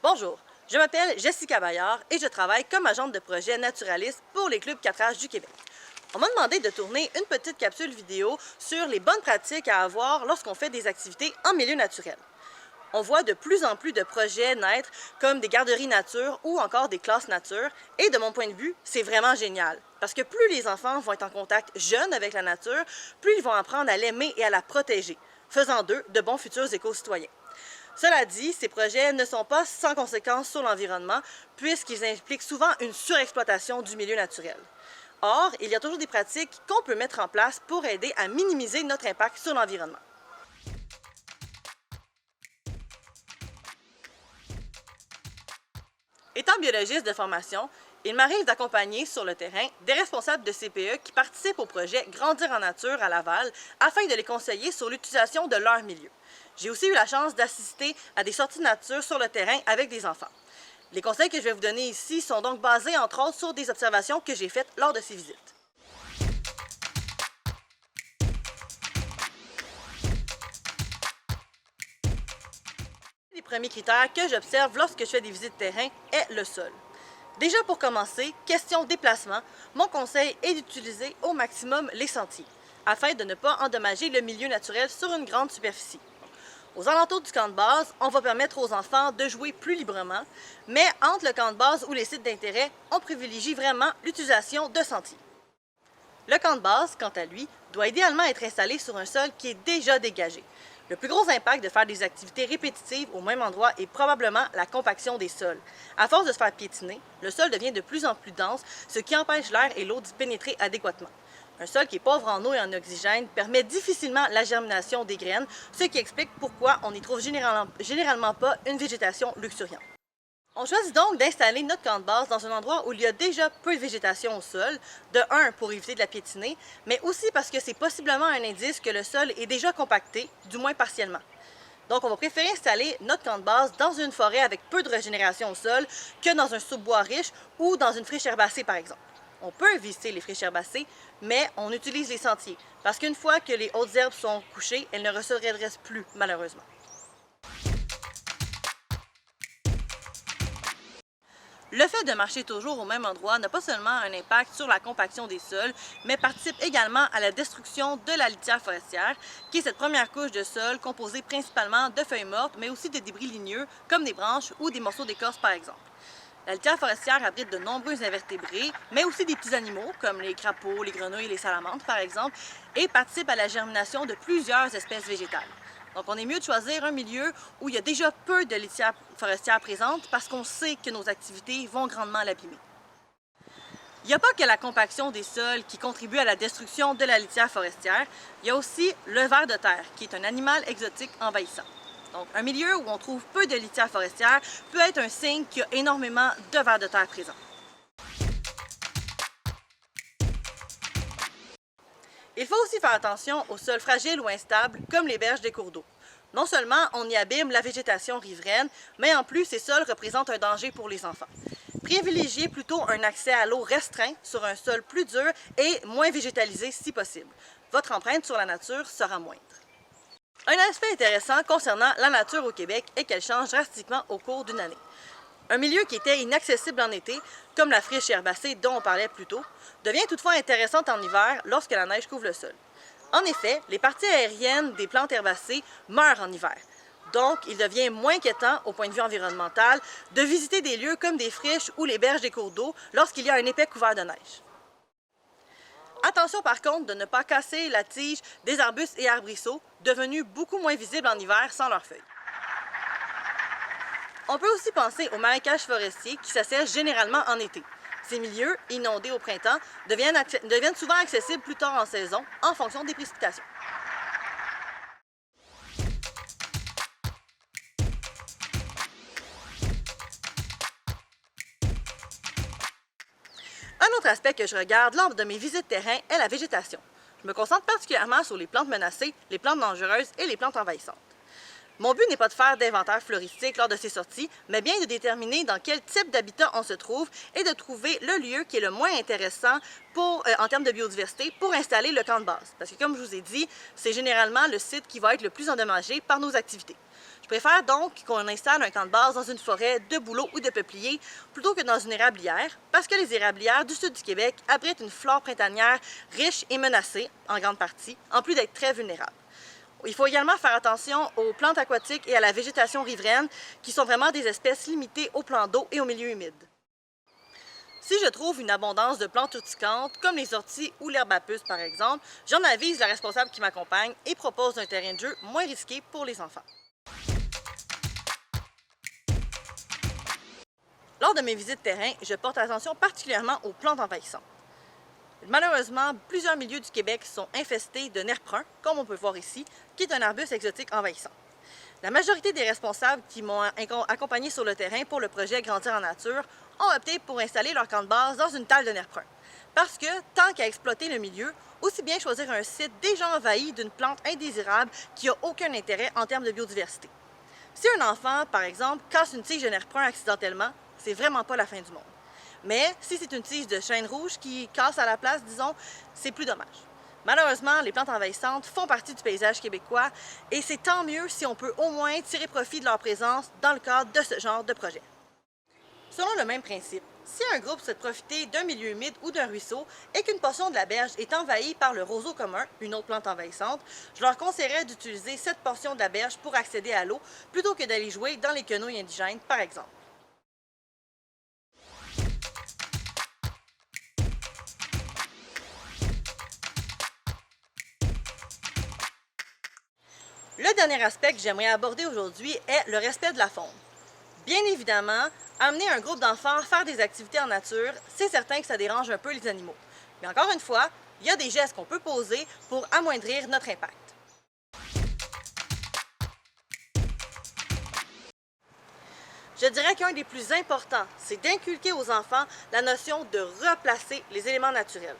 Bonjour, je m'appelle Jessica Bayard et je travaille comme agente de projet naturaliste pour les clubs 4H du Québec. On m'a demandé de tourner une petite capsule vidéo sur les bonnes pratiques à avoir lorsqu'on fait des activités en milieu naturel. On voit de plus en plus de projets naître comme des garderies nature ou encore des classes nature et de mon point de vue, c'est vraiment génial parce que plus les enfants vont être en contact jeune avec la nature, plus ils vont apprendre à l'aimer et à la protéger, faisant d'eux de bons futurs éco-citoyens. Cela dit, ces projets ne sont pas sans conséquences sur l'environnement puisqu'ils impliquent souvent une surexploitation du milieu naturel. Or, il y a toujours des pratiques qu'on peut mettre en place pour aider à minimiser notre impact sur l'environnement. Étant biologiste de formation, il m'arrive d'accompagner sur le terrain des responsables de CPE qui participent au projet Grandir en nature à Laval afin de les conseiller sur l'utilisation de leur milieu. J'ai aussi eu la chance d'assister à des sorties de nature sur le terrain avec des enfants. Les conseils que je vais vous donner ici sont donc basés entre autres sur des observations que j'ai faites lors de ces visites. Les premiers critères que j'observe lorsque je fais des visites de terrain est le sol. Déjà pour commencer, question déplacement, mon conseil est d'utiliser au maximum les sentiers, afin de ne pas endommager le milieu naturel sur une grande superficie. Aux alentours du camp de base, on va permettre aux enfants de jouer plus librement, mais entre le camp de base ou les sites d'intérêt, on privilégie vraiment l'utilisation de sentiers. Le camp de base, quant à lui, doit idéalement être installé sur un sol qui est déjà dégagé. Le plus gros impact de faire des activités répétitives au même endroit est probablement la compaction des sols. À force de se faire piétiner, le sol devient de plus en plus dense, ce qui empêche l'air et l'eau d'y pénétrer adéquatement. Un sol qui est pauvre en eau et en oxygène permet difficilement la germination des graines, ce qui explique pourquoi on n'y trouve généralement pas une végétation luxuriante. On choisit donc d'installer notre camp de base dans un endroit où il y a déjà peu de végétation au sol, de un pour éviter de la piétiner, mais aussi parce que c'est possiblement un indice que le sol est déjà compacté, du moins partiellement. Donc on va préférer installer notre camp de base dans une forêt avec peu de régénération au sol que dans un sous-bois riche ou dans une friche herbacée par exemple. On peut visiter les friches herbacées, mais on utilise les sentiers, parce qu'une fois que les hautes herbes sont couchées, elles ne se redressent plus malheureusement. Le fait de marcher toujours au même endroit n'a pas seulement un impact sur la compaction des sols, mais participe également à la destruction de la litière forestière, qui est cette première couche de sol composée principalement de feuilles mortes, mais aussi de débris ligneux, comme des branches ou des morceaux d'écorce par exemple. La litière forestière abrite de nombreux invertébrés, mais aussi des petits animaux, comme les crapauds, les grenouilles et les salamandres par exemple, et participe à la germination de plusieurs espèces végétales. Donc, on est mieux de choisir un milieu où il y a déjà peu de litière forestière présente parce qu'on sait que nos activités vont grandement l'abîmer. Il n'y a pas que la compaction des sols qui contribue à la destruction de la litière forestière, il y a aussi le ver de terre, qui est un animal exotique envahissant. Donc, un milieu où on trouve peu de litière forestière peut être un signe qu'il y a énormément de vers de terre présents. Il faut aussi faire attention aux sols fragiles ou instables, comme les berges des cours d'eau. Non seulement on y abîme la végétation riveraine, mais en plus ces sols représentent un danger pour les enfants. Privilégiez plutôt un accès à l'eau restreint sur un sol plus dur et moins végétalisé si possible. Votre empreinte sur la nature sera moindre. Un aspect intéressant concernant la nature au Québec est qu'elle change drastiquement au cours d'une année. Un milieu qui était inaccessible en été, comme la friche herbacée dont on parlait plus tôt, devient toutefois intéressant en hiver lorsque la neige couvre le sol. En effet, les parties aériennes des plantes herbacées meurent en hiver. Donc, il devient moins inquiétant au point de vue environnemental de visiter des lieux comme des friches ou les berges des cours d'eau lorsqu'il y a un épais couvert de neige. Attention par contre de ne pas casser la tige des arbustes et arbrisseaux, devenus beaucoup moins visibles en hiver sans leurs feuilles. On peut aussi penser aux marécages forestiers qui s'assèchent généralement en été. Ces milieux, inondés au printemps, deviennent souvent accessibles plus tard en saison en fonction des précipitations. Un autre aspect que je regarde lors de mes visites terrain est la végétation. Je me concentre particulièrement sur les plantes menacées, les plantes dangereuses et les plantes envahissantes. Mon but n'est pas de faire d'inventaire floristique lors de ces sorties, mais bien de déterminer dans quel type d'habitat on se trouve et de trouver le lieu qui est le moins intéressant en termes de biodiversité pour installer le camp de base. Parce que comme je vous ai dit, c'est généralement le site qui va être le plus endommagé par nos activités. Je préfère donc qu'on installe un camp de base dans une forêt de bouleaux ou de peupliers plutôt que dans une érablière, parce que les érablières du sud du Québec abritent une flore printanière riche et menacée, en grande partie, en plus d'être très vulnérable. Il faut également faire attention aux plantes aquatiques et à la végétation riveraine, qui sont vraiment des espèces limitées aux plans d'eau et aux milieux humides. Si je trouve une abondance de plantes urticantes, comme les orties ou l'herbe à puce par exemple, j'en avise la responsable qui m'accompagne et propose un terrain de jeu moins risqué pour les enfants. Lors de mes visites terrain, je porte attention particulièrement aux plantes envahissantes. Malheureusement, plusieurs milieux du Québec sont infestés de nerf brun, comme on peut voir ici, qui est un arbuste exotique envahissant. La majorité des responsables qui m'ont accompagné sur le terrain pour le projet Grandir en nature ont opté pour installer leur camp de base dans une table de nerf brun. Parce que, tant qu'à exploiter le milieu, aussi bien choisir un site déjà envahi d'une plante indésirable qui n'a aucun intérêt en termes de biodiversité. Si un enfant, par exemple, casse une tige de nerf brun accidentellement, c'est vraiment pas la fin du monde. Mais si c'est une tige de chêne rouge qui casse à la place, disons, c'est plus dommage. Malheureusement, les plantes envahissantes font partie du paysage québécois et c'est tant mieux si on peut au moins tirer profit de leur présence dans le cadre de ce genre de projet. Selon le même principe, si un groupe souhaite profiter d'un milieu humide ou d'un ruisseau et qu'une portion de la berge est envahie par le roseau commun, une autre plante envahissante, je leur conseillerais d'utiliser cette portion de la berge pour accéder à l'eau plutôt que d'aller jouer dans les quenouilles indigènes, par exemple. Le dernier aspect que j'aimerais aborder aujourd'hui est le respect de la faune. Bien évidemment, amener un groupe d'enfants à faire des activités en nature, c'est certain que ça dérange un peu les animaux. Mais encore une fois, il y a des gestes qu'on peut poser pour amoindrir notre impact. Je dirais qu'un des plus importants, c'est d'inculquer aux enfants la notion de replacer les éléments naturels.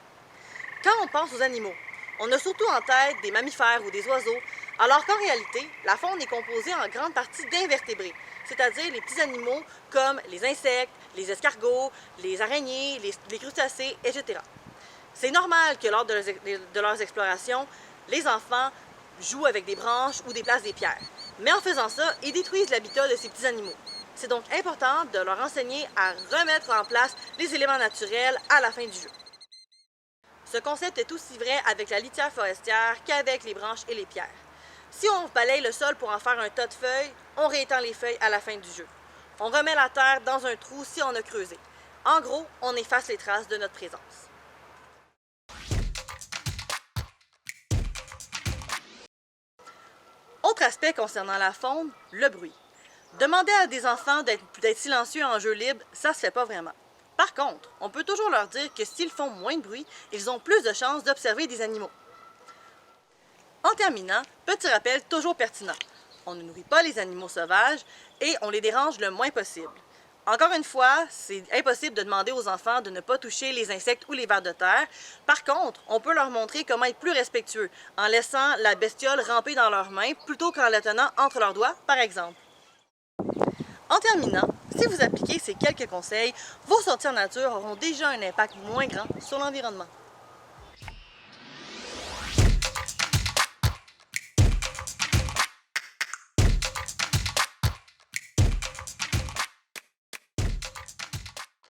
Quand on pense aux animaux, on a surtout en tête des mammifères ou des oiseaux, alors qu'en réalité, la faune est composée en grande partie d'invertébrés, c'est-à-dire les petits animaux comme les insectes, les escargots, les araignées, les crustacés, etc. C'est normal que lors de leurs explorations, les enfants jouent avec des branches ou déplacent des pierres. Mais en faisant ça, ils détruisent l'habitat de ces petits animaux. C'est donc important de leur enseigner à remettre en place les éléments naturels à la fin du jeu. Ce concept est aussi vrai avec la litière forestière qu'avec les branches et les pierres. Si on balaye le sol pour en faire un tas de feuilles, on réétend les feuilles à la fin du jeu. On remet la terre dans un trou si on a creusé. En gros, on efface les traces de notre présence. Autre aspect concernant la faune, le bruit. Demander à des enfants d'être silencieux en jeu libre, ça se fait pas vraiment. Par contre, on peut toujours leur dire que s'ils font moins de bruit, ils ont plus de chances d'observer des animaux. En terminant, petit rappel toujours pertinent. On ne nourrit pas les animaux sauvages et on les dérange le moins possible. Encore une fois, c'est impossible de demander aux enfants de ne pas toucher les insectes ou les vers de terre. Par contre, on peut leur montrer comment être plus respectueux en laissant la bestiole ramper dans leurs mains plutôt qu'en la tenant entre leurs doigts, par exemple. En terminant, si vous appliquez ces quelques conseils, vos sorties en nature auront déjà un impact moins grand sur l'environnement.